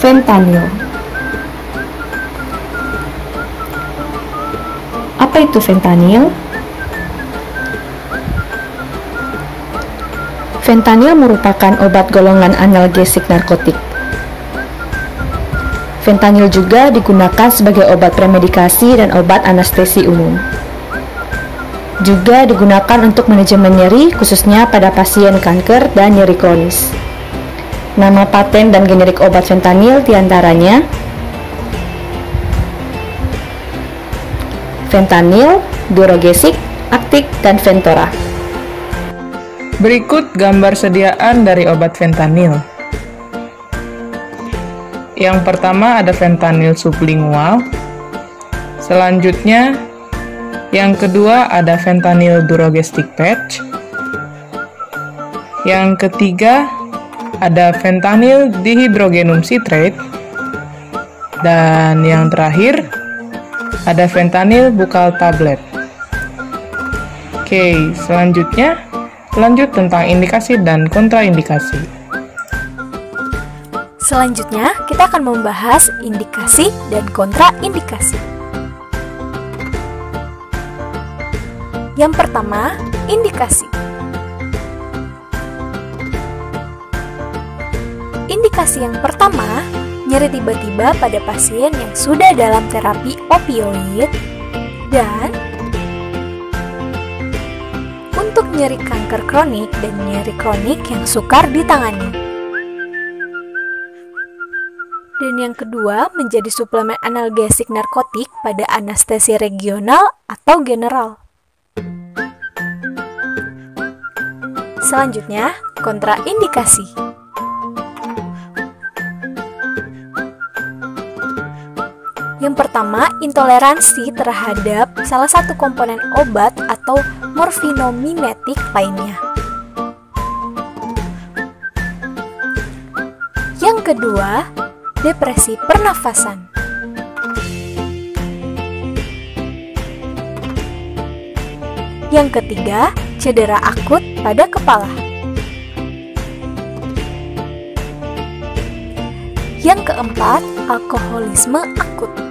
Fentanyl. Apa itu fentanyl? Fentanyl merupakan obat golongan analgesik narkotik. Fentanyl juga digunakan sebagai obat premedikasi dan obat anestesi umum. Juga digunakan untuk manajemen nyeri, khususnya pada pasien kanker dan nyeri kronis. Nama paten dan generik obat fentanyl diantaranya Fentanyl, Durogesic, Actic, dan Ventora. Berikut gambar sediaan dari obat fentanyl. Yang pertama ada fentanyl sublingual. Selanjutnya, yang kedua ada fentanyl Durogestic patch. Yang ketiga ada fentanyl dihidrogenum citrate. Dan yang terakhir ada fentanyl buccal tablet. Oke, selanjutnya lanjut tentang indikasi dan kontraindikasi. Selanjutnya, kita akan membahas indikasi dan kontraindikasi. Yang pertama, indikasi. Indikasi yang pertama, nyeri tiba-tiba pada pasien yang sudah dalam terapi opioid dan untuk nyeri kanker kronik dan nyeri kronik yang sukar ditangani. Dan yang kedua, menjadi suplemen analgesik narkotik pada anestesi regional atau general. Selanjutnya, kontraindikasi. Yang pertama, intoleransi terhadap salah satu komponen obat atau morfinomimetik lainnya. Yang kedua, depresi pernafasan. Yang ketiga, cedera akut pada kepala. Yang keempat, alkoholisme akut.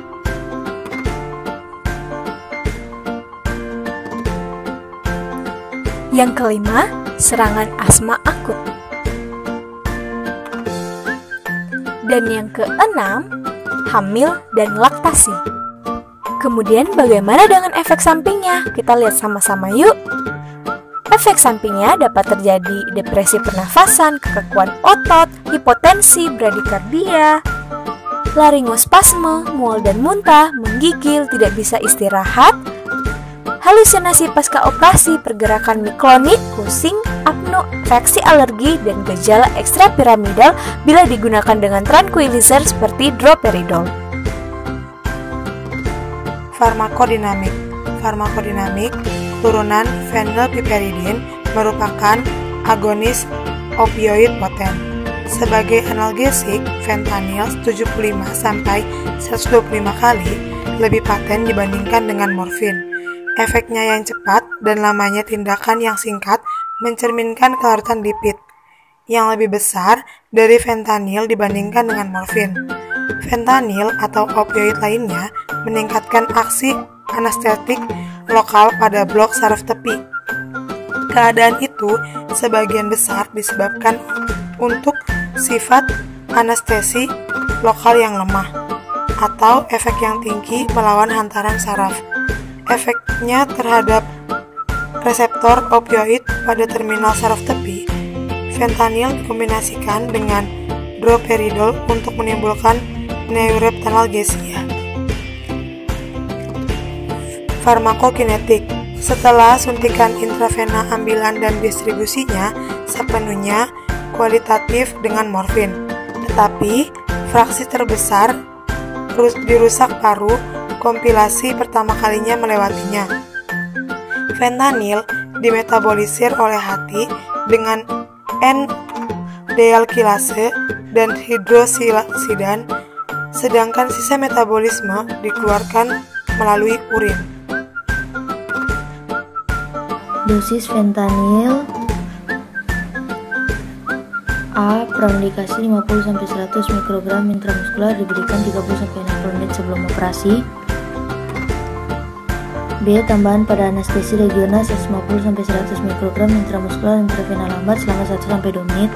Yang kelima, serangan asma akut. Dan yang keenam, hamil dan laktasi. Kemudian bagaimana dengan efek sampingnya? Kita lihat sama-sama yuk. Efek sampingnya dapat terjadi depresi pernafasan, kekakuan otot, hipotensi, bradikardia, laringospasme, mual dan muntah, menggigil, tidak bisa istirahat, halusinasi pasca operasi, pergerakan miklonik, pusing, apno, reaksi alergi, dan gejala ekstrapiramidal bila digunakan dengan tranquilizer seperti droperidol. Farmakodinamik. Farmakodinamik, turunan fenylpiperidin, merupakan agonis opioid poten. Sebagai analgesik, fentanyl 75-125 kali lebih paten dibandingkan dengan morfin. Efeknya yang cepat dan lamanya tindakan yang singkat mencerminkan kelarutan lipid yang lebih besar dari fentanyl dibandingkan dengan morfin. Fentanyl atau opioid lainnya meningkatkan aksi anestetik lokal pada blok saraf tepi. Keadaan itu sebagian besar disebabkan untuk sifat anestesi lokal yang lemah atau efek yang tinggi melawan hantaran saraf. Efeknya terhadap reseptor opioid pada terminal saraf tepi. Fentanyl dikombinasikan dengan droperidol untuk menimbulkan neureptanalgesia. Farmakokinetik. Setelah suntikan intravena ambilan dan distribusinya sepenuhnya kualitatif dengan morfin, tetapi fraksi terbesar dirusak paru kompilasi pertama kalinya melewatinya. Fentanyl dimetabolisir oleh hati dengan N-dealkilase dan hidrosilasidan, sedangkan sisa metabolisme dikeluarkan melalui urin. Dosis fentanyl A. Praindikasi 50-100 mikrogram intramuskular diberikan 30-60 menit sebelum operasi. B. Tambahan pada anestesi regional 150-100 mikrogram intramuskular intravena lambat selama 1-2 menit.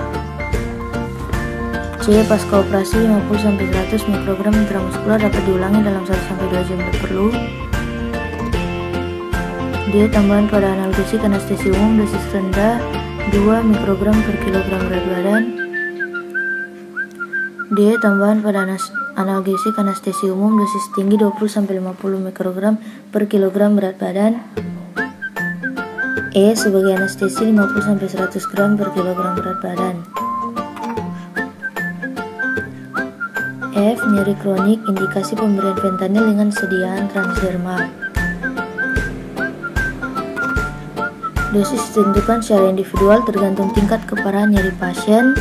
C. Pasca operasi 50-100 mikrogram intramuskular dapat diulangi dalam 1-2 jam bila perlu. D. Tambahan pada analgesik anestesi umum dosis rendah 2 mikrogram per kilogram berat badan. D. Tambahan pada analgesik anestesi umum dosis tinggi 20-50 mikrogram per kilogram berat badan. E. Sebagai anestesi 50-100 gram per kilogram berat badan. F. Nyeri kronik, indikasi pemberian fentanyl dengan sediaan transdermal. Dosis ditentukan secara individual tergantung tingkat keparahan nyeri pasien,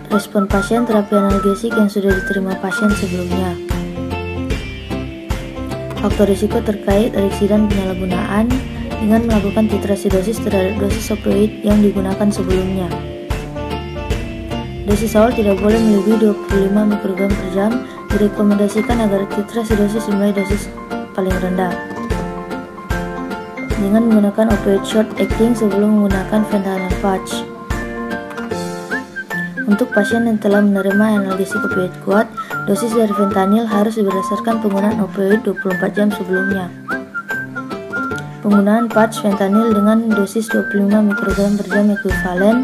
respon pasien, terapi analgesik yang sudah diterima pasien sebelumnya. Faktor risiko terkait adiksi dan penyalahgunaan dengan melakukan titrasi dosis terhadap dosis opioid yang digunakan sebelumnya. Dosis awal tidak boleh melebihi 25 mikrogram per jam. Direkomendasikan agar titrasi dosis dimulai dosis paling rendah dengan menggunakan opioid short acting sebelum menggunakan fentanyl patch. Untuk pasien yang telah menerima analgesik opioid kuat, dosis dari fentanyl harus berdasarkan penggunaan opioid 24 jam sebelumnya. Penggunaan patch fentanyl dengan dosis 25 mikrogram per jam ekuivalen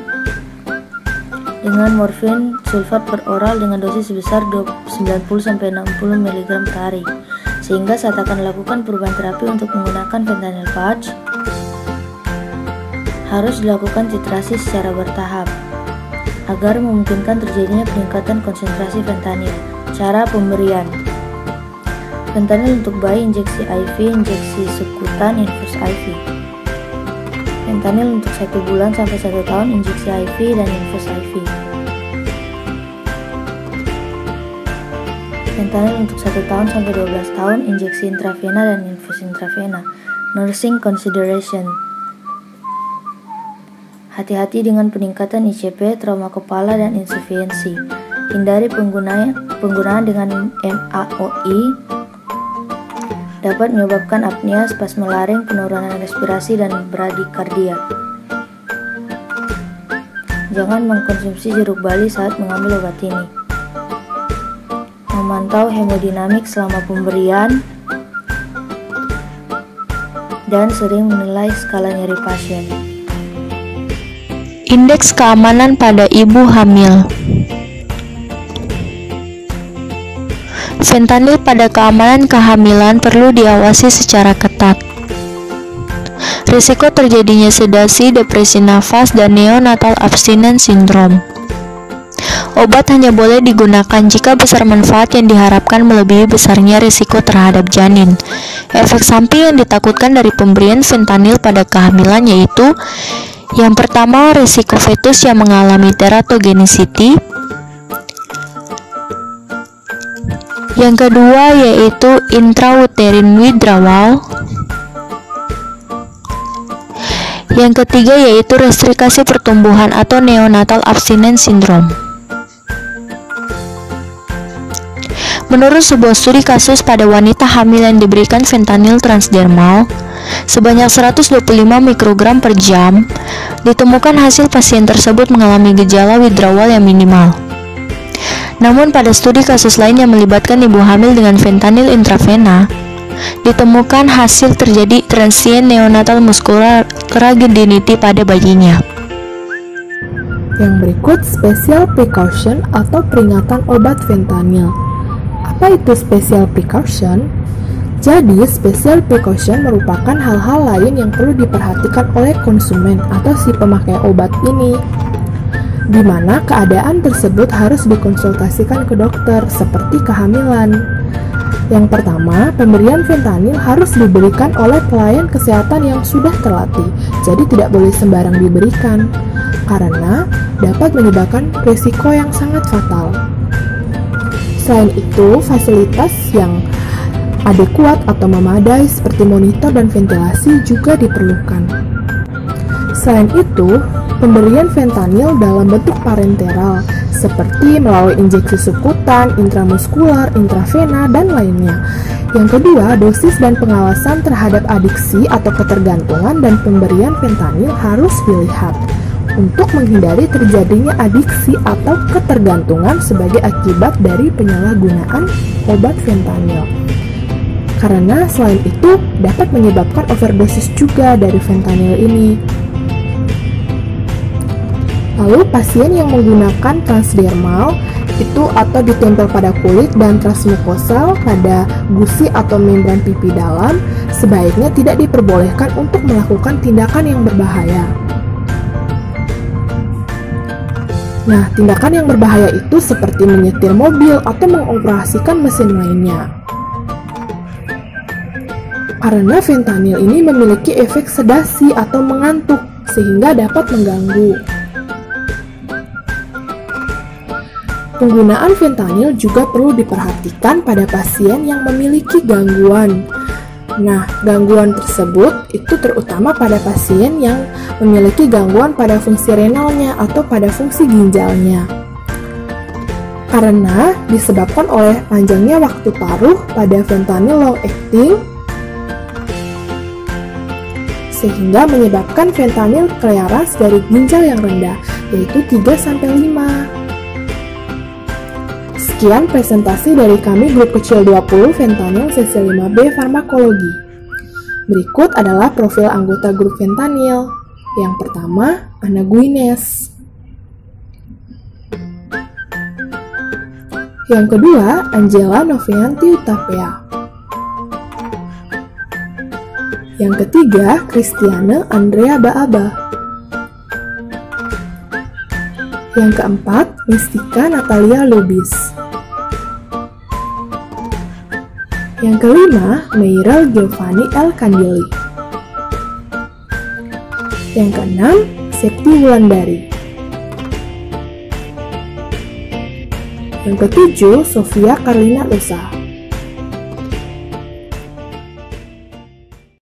dengan morfin sulfat per oral dengan dosis sebesar 90-60 mg per hari. Sehingga saat akan melakukan perubahan terapi untuk menggunakan fentanyl patch, harus dilakukan titrasi secara bertahap agar memungkinkan terjadinya peningkatan konsentrasi fentanyl. Cara pemberian: fentanyl untuk bayi injeksi IV, injeksi subkutan, infus IV. Fentanyl untuk 1 bulan sampai 1 tahun, injeksi IV dan infus IV. Fentanyl untuk 1 tahun sampai 12 tahun, injeksi intravena dan infus intravena. Nursing consideration: hati-hati dengan peningkatan ICP, trauma kepala, dan insufiensi. Hindari penggunaan dengan MAOI dapat menyebabkan apnea, spasme laring, penurunan respirasi, dan bradikardia. Jangan mengkonsumsi jeruk bali saat mengambil obat ini. Memantau hemodinamik selama pemberian dan sering menilai skala nyeri pasien. Indeks keamanan pada ibu hamil. Fentanyl pada keamanan kehamilan perlu diawasi secara ketat. Risiko terjadinya sedasi, depresi nafas, dan neonatal abstinence syndrome. Obat hanya boleh digunakan jika besar manfaat yang diharapkan melebihi besarnya risiko terhadap janin. Efek samping yang ditakutkan dari pemberian fentanyl pada kehamilan yaitu: yang pertama, risiko fetus yang mengalami teratogenicity. Yang kedua yaitu intrauterine withdrawal. Yang ketiga yaitu restrikasi pertumbuhan atau neonatal abstinence syndrome. Menurut sebuah studi kasus pada wanita hamil yang diberikan fentanyl transdermal sebanyak 125 mikrogram per jam, ditemukan hasil pasien tersebut mengalami gejala withdrawal yang minimal. Namun pada studi kasus lain yang melibatkan ibu hamil dengan fentanyl intravena, ditemukan hasil terjadi transient neonatal muscular rigidity pada bayinya. Yang berikut special precaution atau peringatan obat fentanyl. Apa itu special precaution? Jadi, special precaution merupakan hal-hal lain yang perlu diperhatikan oleh konsumen atau si pemakai obat ini, di mana keadaan tersebut harus dikonsultasikan ke dokter, seperti kehamilan. Yang pertama, pemberian fentanyl harus diberikan oleh pelayan kesehatan yang sudah terlatih, jadi tidak boleh sembarang diberikan, karena dapat menyebabkan risiko yang sangat fatal. Selain itu, fasilitas yang adekuat atau memadai seperti monitor dan ventilasi juga diperlukan. Selain itu, pemberian fentanyl dalam bentuk parenteral, seperti melalui injeksi subkutan, intramuskular, intravena, dan lainnya. Yang kedua, dosis dan pengawasan terhadap adiksi atau ketergantungan dan pemberian fentanyl harus dilihat untuk menghindari terjadinya adiksi atau ketergantungan sebagai akibat dari penyalahgunaan obat fentanyl. Karena selain itu dapat menyebabkan overdosis juga dari fentanyl ini. Lalu pasien yang menggunakan transdermal itu atau ditempel pada kulit dan transmukosal pada gusi atau membran pipi dalam sebaiknya tidak diperbolehkan untuk melakukan tindakan yang berbahaya. Nah, tindakan yang berbahaya itu seperti menyetir mobil atau mengoperasikan mesin lainnya. Karena fentanyl ini memiliki efek sedasi atau mengantuk sehingga dapat mengganggu. Penggunaan fentanyl juga perlu diperhatikan pada pasien yang memiliki gangguan. Nah, gangguan tersebut itu terutama pada pasien yang memiliki gangguan pada fungsi renalnya atau pada fungsi ginjalnya. Karena disebabkan oleh panjangnya waktu taruh pada fentanyl long acting, sehingga menyebabkan fentanyl clearance dari ginjal yang rendah, yaitu 3-5. Sekian presentasi dari kami grup kecil 20 fentanyl sesi 5B farmakologi. Berikut adalah profil anggota grup fentanyl. Yang pertama, Anna Guines. Yang kedua, Angela Novianti Utapea. Yang ketiga, Christiane Andrea Baaba. Yang keempat, Mistika Natalia Lubis. Yang kelima, Meiral Giovanni El Candili. Yang keenam, Septi Wulandari. Yang ketujuh, Sofia Karlina Lusa.